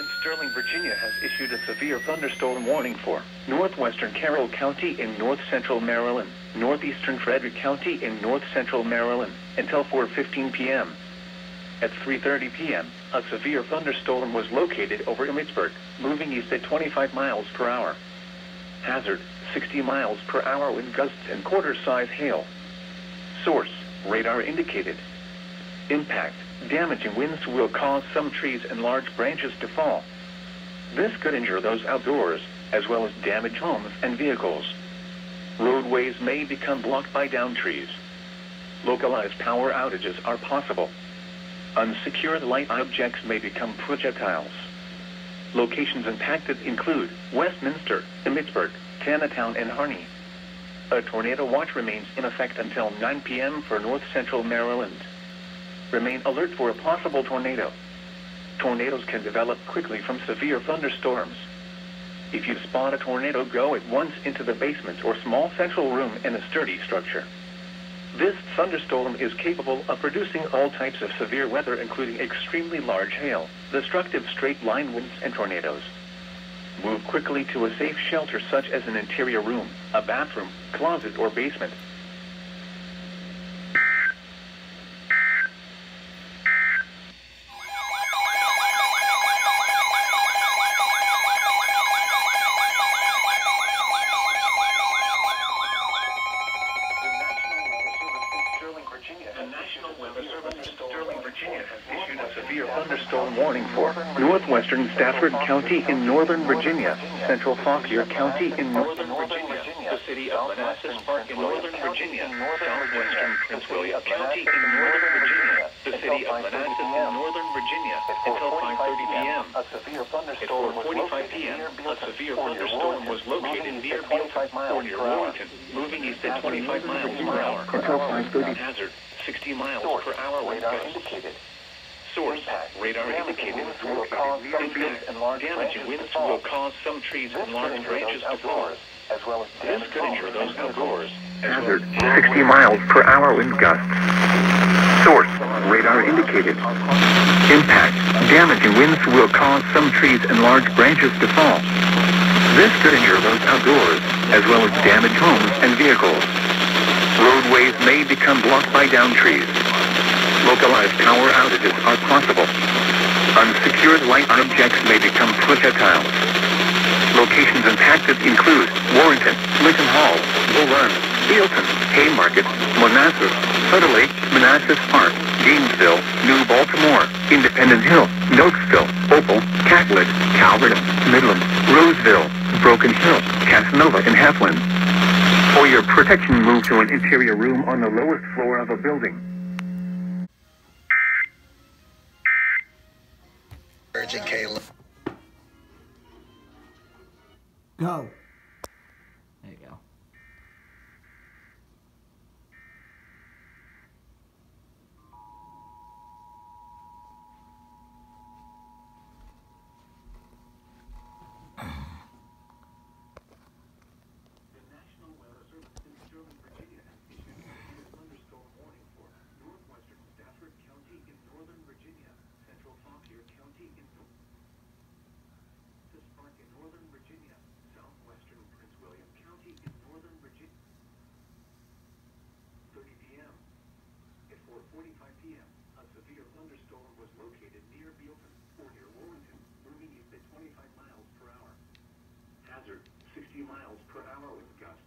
in Sterling, Virginia has issued a severe thunderstorm warning for northwestern Carroll County in north-central Maryland, northeastern Frederick County in north-central Maryland, until 4:15 p.m. At 3:30 p.m., a severe thunderstorm was located over Emmitsburg, moving east at 25 miles per hour. Hazard, 60 miles per hour wind gusts and quarter-size hail. Source, radar indicated. Impact, damaging winds will cause some trees and large branches to fall. This could injure those outdoors, as well as damage homes and vehicles. Roadways may become blocked by downed trees. Localized power outages are possible. Unsecured light objects may become projectiles. Locations impacted include Westminster, Emmitsburg, Tanatown, and Harney. A tornado watch remains in effect until 9 p.m. for north-central Maryland. Remain alert for a possible tornado. Tornadoes can develop quickly from severe thunderstorms. If you spot a tornado, go at once into the basement or small central room in a sturdy structure. This thunderstorm is capable of producing all types of severe weather, including extremely large hail, destructive straight-line winds, and tornadoes. Move quickly to a safe shelter such as an interior room, a bathroom, closet, or basement. The National Weather Service in Sterling, Virginia has issued a severe thunderstorm warning for northwestern Stafford County in northern Virginia, central Fauquier County in northern Virginia, the city of Manassas Park in northern Virginia, southwestern Prince William County in northern Virginia, the city of Manassas in northern Virginia, until 5:30 p.m. At 4:45 p.m., a severe thunderstorm was located near Bealton or near Warrington, moving east at 25 miles per hour. Until 5:30. Hazard, 60 miles per hour wind gusts. Source, radar indicated. Impact, damaging winds will cause some trees and large branches to fall. This could injure those outdoors. Hazard, 60 miles per hour wind gusts. Source, radar indicated. Impact, damaging winds will cause some trees and large branches to fall. This could injure those outdoors, as well as damage homes and vehicles. Roadways may become blocked by downed trees. Localized power outages are possible. Unsecured light objects may become projectiles. Locations impacted include Warrington, Lincoln Hall, Bull Run, Bealton, Haymarket, Manassas, Sutter Lake, Manassas Park, Gainesville, New Baltimore, Independent Hill, Noakesville, Opal, Catlett, Calvert, Midland, Roseville, Broken Hill, Casanova, and Heflin. For your protection, move to an interior room on the lowest floor of a building. Urgent Caleb. Go. There you go. Hazard, 60 miles per hour with gusts.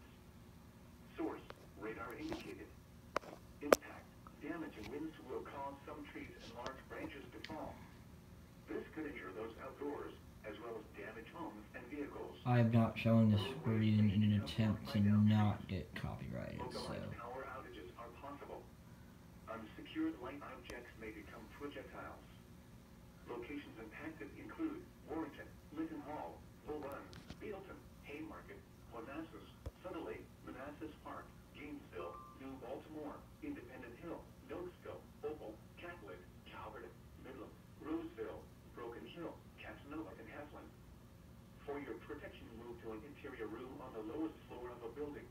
Source, radar indicated. Impact, damaging winds will cause some trees and large branches to fall. This could injure those outdoors, as well as damage homes and vehicles. I have not shown this screen in an attempt to not get copyrighted, so... Power outages are possible. Unsecured light objects may become projectiles. Locations impacted include Warrington, Lincoln Hall, Bull Run, Bealton, Haymarket, Manassas, Sutter Lake, Manassas Park, Gainesville, New Baltimore, Independent Hill, Noakesville, Opal, Catlett, Calvert, Midland, Roseville, Broken Hill, Casanova, and Heflin. For your protection, move to an interior room on the lowest floor of a building.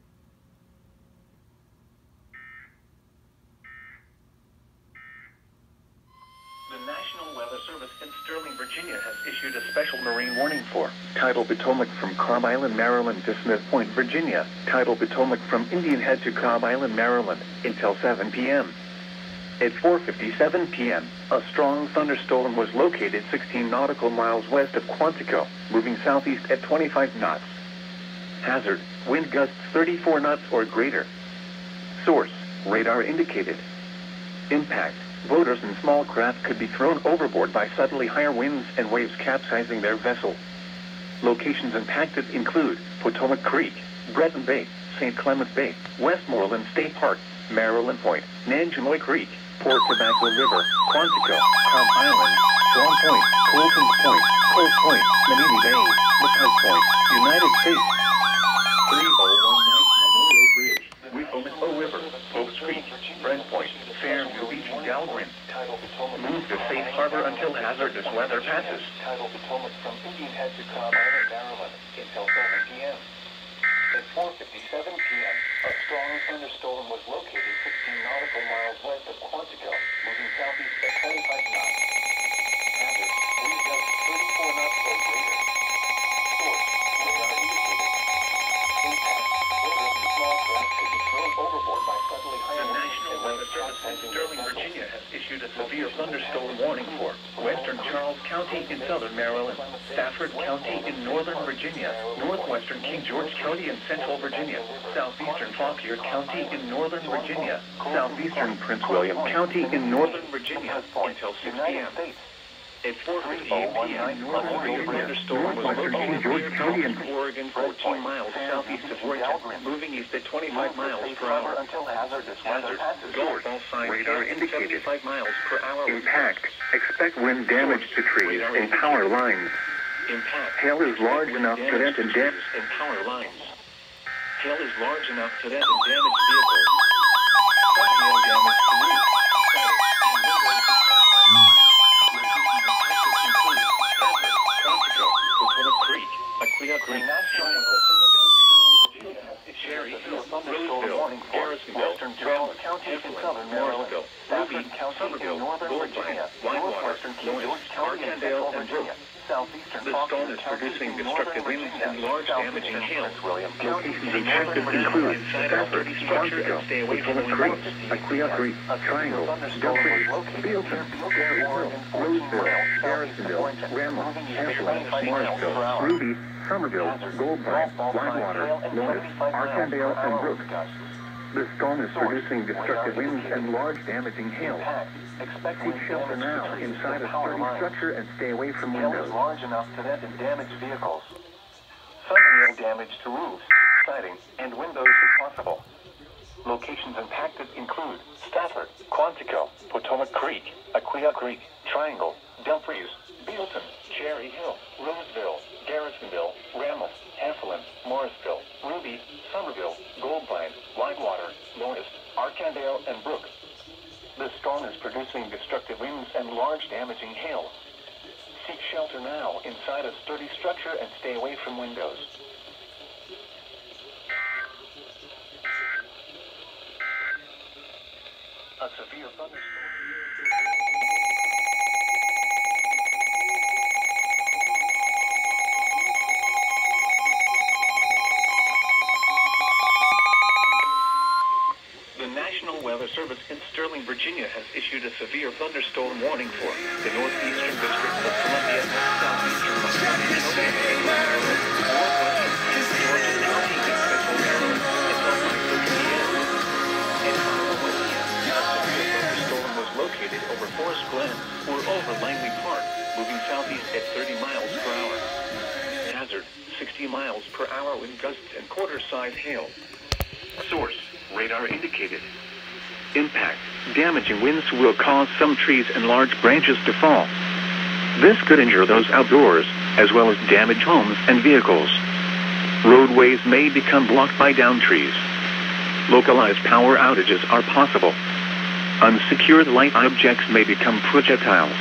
The National Weather Service in Sterling, Virginia has issued a special marine warning for Tidal Potomac from Cobb Island, Maryland to Smith Point, Virginia. Tidal Potomac from Indian Head to Cobb Island, Maryland until 7 p.m. At 4:57 p.m., a strong thunderstorm was located 16 nautical miles west of Quantico, moving southeast at 25 knots. Hazard, wind gusts 34 knots or greater. Source, radar indicated. Impact, boaters and small craft could be thrown overboard by suddenly higher winds and waves capsizing their vessel. Locations impacted include Potomac Creek, Breton Bay, St. Clement Bay, Westmoreland State Park, Maryland Point, Nanjemoy Creek, Port Tobacco River, Quantico, Cobb Island, Swan Point, Colton's Point, Cove Point, Manini Bay, Lookout Point, United States. 3019 Memorial Bridge, Weepomispo River, Popes Creek, Brent Point, Fairview Beach, Dahlgren. Move to safe harbor until hazardous weather passes. Tidal Potomac from Indian Head to Cobb Island, Maryland until 7 p.m. At 4:57 p.m., a strong thunderstorm was located 16 nautical miles west of Quantico, moving southeast at 25 knots. Hazard, wind gusts 34 knots or greater. Source, radar indicated. Impact, boaters and small craft could be thrown overboard by suddenly higher The winds National and Weather waves Service in capsizing their Sterling, vessel. Virginia has issued a severe thunderstorm warning for western Charles County in southern Maryland, Stafford County in northern Virginia, northwestern King George County in central Virginia, southeastern Fauquier County in northern Virginia, southeastern Prince William County in northern Virginia until 6 p.m. At 4:58 p.m., a severe thunderstorm was located near County, Oregon, 14 miles southeast of Oregon, moving east at 25 miles per hour. Hazard, gulf, all signs Radar at indicated. 75 miles per hour. Impact, expect wind damage to trees and power lines. Impact. Hail is large enough to dent and damage. And power lines. Hail is large enough to dent and damage vehicles. Some hail damage to roofs, siding, and windows. Potomac Creek, Aquia Creek, Cherry Hill, Roseville, Garrisonville, Charles County in southern Maryland, Ruby, Somerville, Goldline, Whitewater, Lawrence, Arcandale, and Brook. The storm is producing destructive winds and large damaging hail. Locations impacted include Stafford, Quantico, Potomac Creek, Aquia Creek, Triangle, Delphi, Bealton, Gary Hill, Roseville, Garrisonville, Ramla, Ashland, Morrisville, Ruby, Somerville, Goldline, Whitewater, Lawrence, Arcandale, and Brook. The storm is producing destructive winds and large damaging hail. Seek shelter now inside a sturdy structure and stay away from windows. Hail is large enough to dent and damage vehicles. Some hail damage to roofs, siding, and windows is possible. Locations impacted include Stafford, Quantico, Potomac Creek, Aquia Creek, Triangle, Dumfries, Bealton, Cherry Hill, Roseville, Garrisonville, Ramel, Heflin, Morrisville, Ruby, Somerville, Goldline, Whitewater, Lawrence, Arcandale, and Brook. The storm is producing destructive winds and large damaging hail. Seek shelter now inside a sturdy structure and stay away from windows. A severe thunderstorm. The National Weather Service in Sterling, Virginia has issued a severe thunderstorm warning for the northeastern district of Columbia, southeastern Montana, Maryland, northwestern King George County in central Maryland, until 5:30 p.m. At 5:01 p.m., a severe thunderstorm was located over Forest Glen or over Langley Park, moving southeast at 30 miles per hour. Hazard, 60 miles per hour wind gusts and quarter-size hail. Source, radar indicated. Impact, damaging winds will cause some trees and large branches to fall. This could injure those outdoors, as well as damage homes and vehicles. Roadways may become blocked by downed trees. Localized power outages are possible. Unsecured light objects may become projectiles.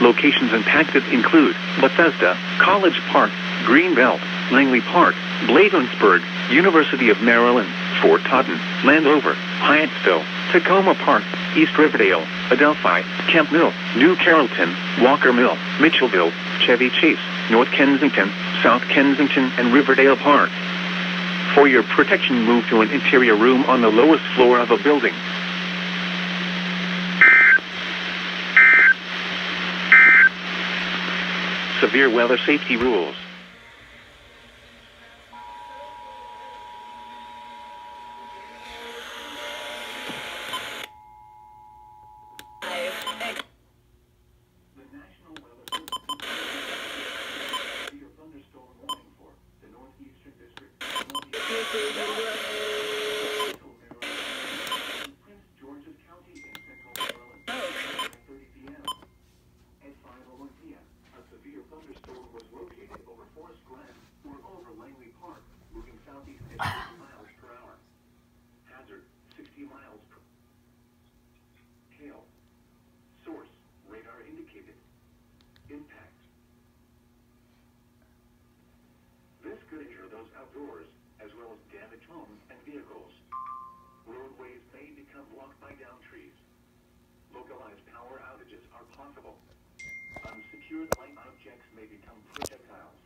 Locations impacted include Bethesda, College Park, Greenbelt, Langley Park, Bladensburg, University of Maryland, Fort Totten, Landover, Hyattsville, Tacoma Park, East Riverdale, Adelphi, Camp Mill, New Carrollton, Walker Mill, Mitchellville, Chevy Chase, North Kensington, South Kensington, and Riverdale Park. For your protection, move to an interior room on the lowest floor of a building. Severe weather safety rules. Outdoors, as well as damaged homes and vehicles. Roadways may become blocked by downed trees. Localized power outages are possible. Unsecured light objects may become projectiles.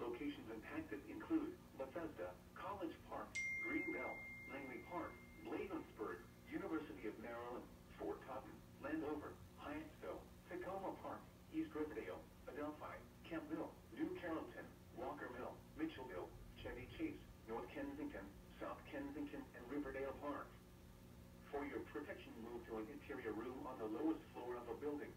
Locations impacted include Bethesda, College Park, Greenbelt, Langley Park, Bladensburg, University of Maryland, Fort Totten, Landover, Hyattsville, Tacoma Park, East Riverdale, Adelphi, Camp Mill, New Carrollton, Walker Mill, Mitchellville, Chevy Chase, North Kensington, South Kensington, and Riverdale Park. For your protection, move to an interior room on the lowest floor of a building.